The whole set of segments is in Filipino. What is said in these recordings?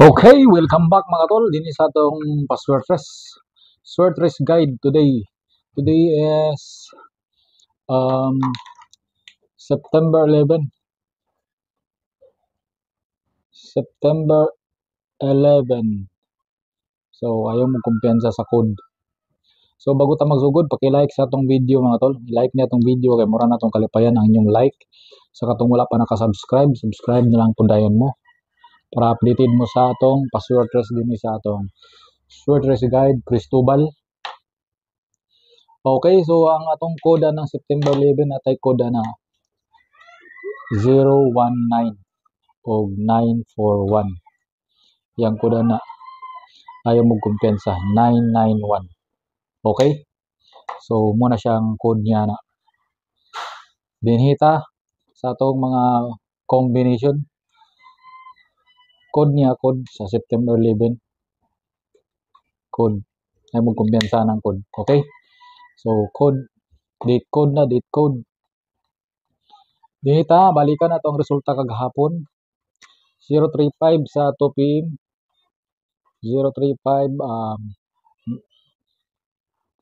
Okay, welcome back mga tol. Din sa atong Swordress guide today. Today is um September 11. September 11. So ayaw mo kumpiyansa sa code. So bago ta magsugod, paki-like sa atong video mga tol. I-like niya atong video kay mura na atong kalipayan ang inyong like. Sa katong wala pa naka-subscribe, subscribe na lang pud dayon mo para updated mo sa atong Swordress din sa atong Swordress guide Cristobal. Okay, so ang atong koda ng September 11 atay koda na 019 o 941. Yang koda na ayaw mo kumpiyansa 991. Okay? So muna siyang code niya na. Dinhita sa atong mga combination. Code sa September 11. Code. Ayaw mo kumpiyansa ng code. Okay? So date code. Dinita, balikan na itong resulta kagahapon. 035 sa 2 p.m. 035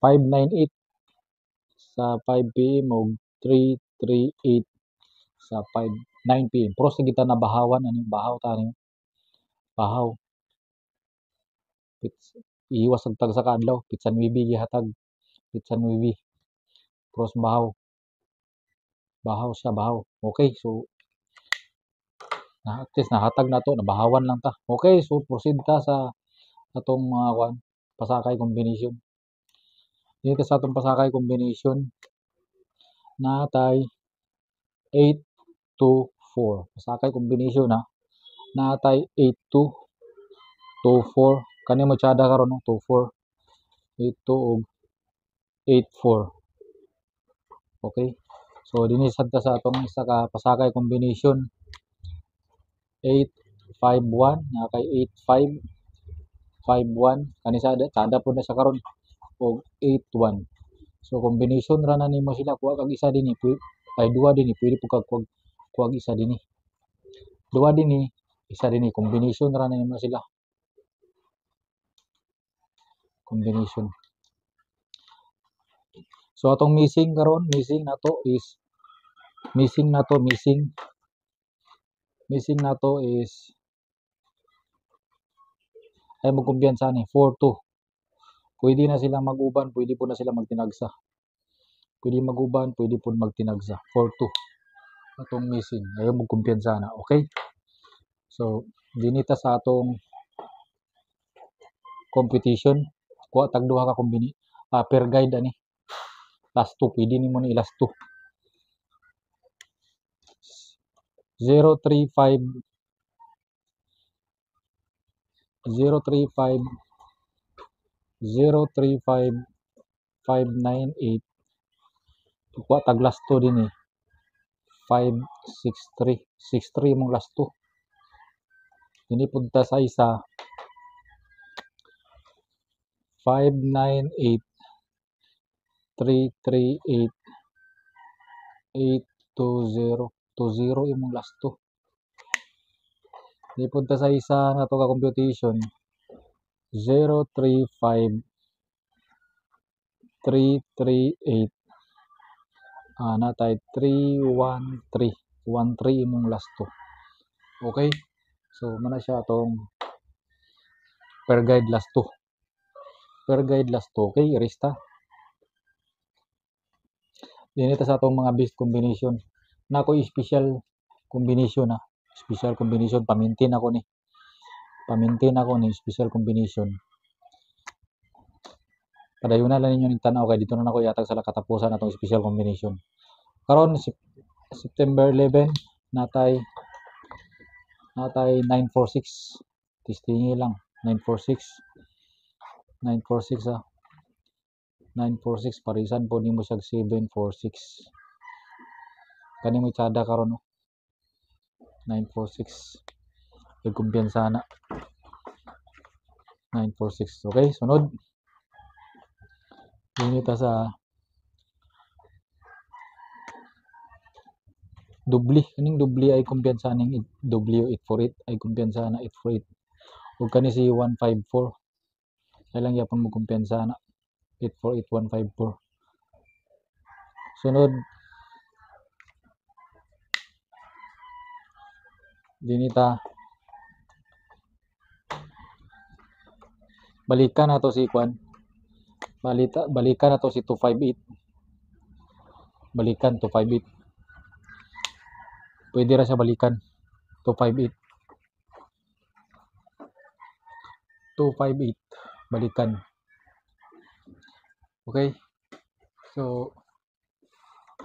598 sa 5 p.m. o 338 sa 9 p.m. Pero sa kita na bahawan, bahaw tani. Bahaw. Iwas ang tag sa kadlaw, pitsan wibi gihatag. Pitsan wibi. Pros bahaw. Bahaw siya, bahaw. Okay, so at least nahatag na to, nabahawan lang ta. Okay, so proceed ta sa atong mga pasakay combination. Dito sa atong pasakay combination natay 824. Pasakay combination na natay 8224. Kani mo tsada karon no 24 82 ug 84. Okay? So dinhi sadta sa atong isa ka pasakay combination 851 na kay 8551 kani sada pud na sa karon og 81. So combination ra na nimo sila kuha kag isa dinhi ay duha dinhi pwede po kag kuha isa dinhi. Duha dinhi isa dinhi combination ra na nimo sila. Combination. So atong missing na to is ay magkumpiyansa ni 42. Pwede na sila mag-uban, pwede po na sila magtinagsa. Pwede mag-uban, pwede po magtinagsa. 42. Atong missing. Ayaw magkumpiyansa na. Okay? So, dinita sa atong competition. Kuha tag duha ka per guide ani. Last 2. Pwede ni mo ni last 2. 035 598 kuha tag last 2 din eh 563 mong last 2 dinipunta sa isa 598 338 820 20 imong last 2 dinipunta sa isa na to ka computation 035 338 natay 313 13 imong last 2. Okay? So mana siya atong per guide last 2. Per guide last 2. Okay, resta. Dinito sa atong mga best combination. Na ako special combination na. Special combination pamintin ako ni. Special combination. Padayunan lang ninyo ning tanaw kay dito na ako yatag sa katapusan atong special combination. Karon September 11 natay 946. Testingi lang 946 946 parisan po nimo siya 746. Kani mo tsada karon no 946. Ay kumpiyansa na 946. Okay, sunod. Dinita sa dubli. Kaning dubli ay kumpiyansa ning W848 ay kumpiyansa na 848. Ug kani si 154. Kailang yapon mo kumpiyansa na. 848154. Sunod dinita balikan na to si kwan. Balikan na to si 258. Balikan 258. Pwede ra siya balikan 258. 258 balikan. Okay? So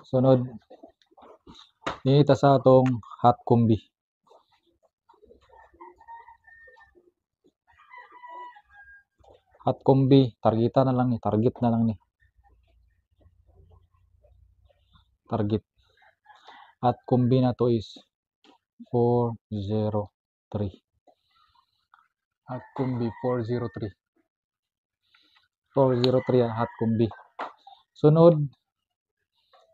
sunod dinita sa atong hot combi. Hot combi, targeta na lang ni, target na lang ni. Target. Hot combi na to is 403. Hot combi 403. 403 hot combi. Sunod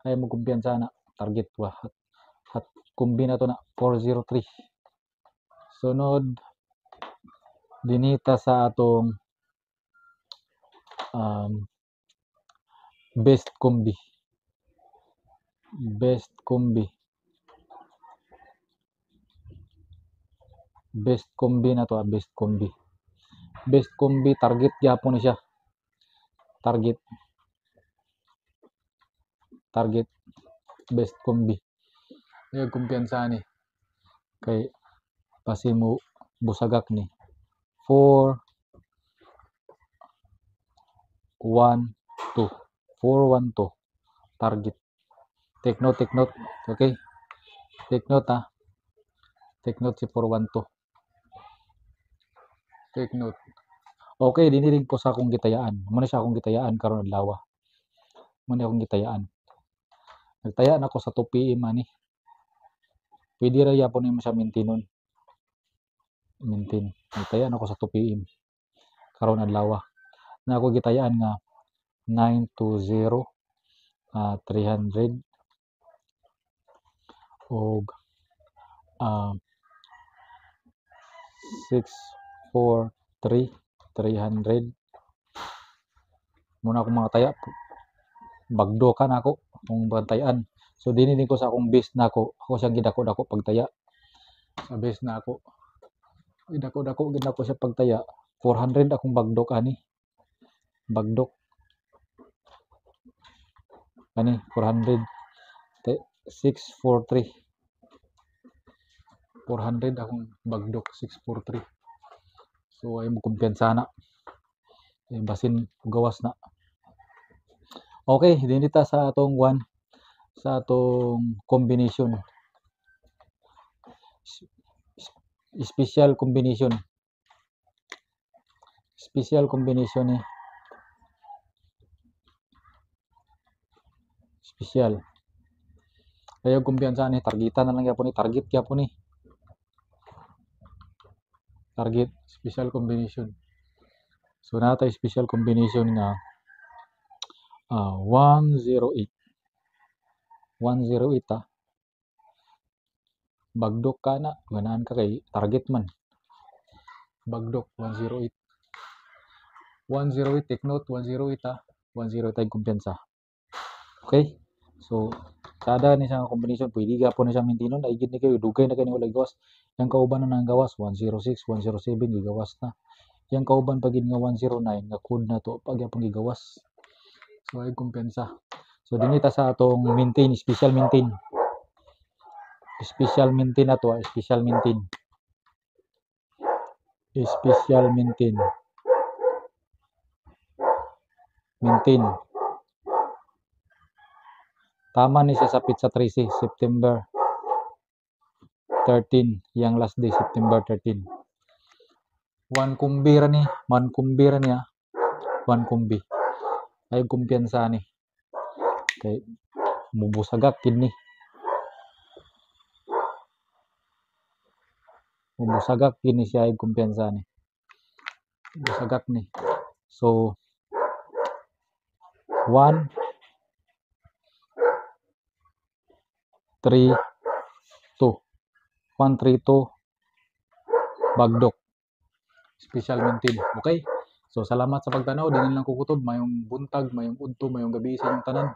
ay mo kumpiyansa na target wa hot combi na to na 403. Sunod dinita sa atong best combi. Best combi. Best combi na to, best combi. Best combi target gyapon ni siya. Target best combi. Ay kumpiyansa ni kay pasi mo busagak ni 412 412 target. Take note. Okay? Take note ha. Take note si 412. Take note. Okay, dinilig ko sa akong gitayaan. Muna siya akong gitayaan karon adlaw. Muna akong gitayaan. Nagtaya na ako sa 2 PM ani. Pwede ra yapon nimo siya maintain. Nagtaya na ako sa 2 PM karon adlaw. Na ako gitayaan nga 920 300 og 643 300. Muna akong mga taya bagdo ka na ako kung bantayan. So dinili ko sa akong base na ako siyang gidako-dako pagtaya. Sa base na ako gidako-dako gid ako siya pagtaya. 400 akong bagdok ani. Bagdok ani 400 643 400 akong bagdok 643. So ay mo kumpiyansa na. Basin gawas na. Okay, dinita sa atong combination. Special combination. Special combination ni. Special. Ayaw kumpiyansa ni, targetan na lang yapon ni, target yapon ni. Target special combination. So natay special combination nga 108. 108 Bagdok ka na, ganahan ka kay target man. Bagdok 108. 108 take note 108 108 ay kumpiyansa. Okay? So kada ni sa combination pwede gyapon na siya maintinon ay gid ni kayo dugay na kani walay gawas. Yang kauban na nang gawas 106, 107 gigawas na. Yang kauban pagid nga 109 nga code na to pag gyapon gigawas. So ay kumpiyansa. So dinita sa atong maintain, special maintain. Special maintain na to, special maintain. Special maintain. Maintain. Tama ni siya sa pizza 13, September 13. Yang last day, September 13. 1 kumbi ra ni. 1 kumbi ra niya. 1 kumbi. Ay kumpiyansa ni. Kay mubusagak kid ni. Mubusagak kid ni siya ay kumpiyansa ni. Busagak ni. So 1 3 2 132 bagdok special minted. Okay? So salamat sa pagtanaw, dinin lang ko kutob, mayong buntag, mayong udto, mayong gabi sa inyong tanan.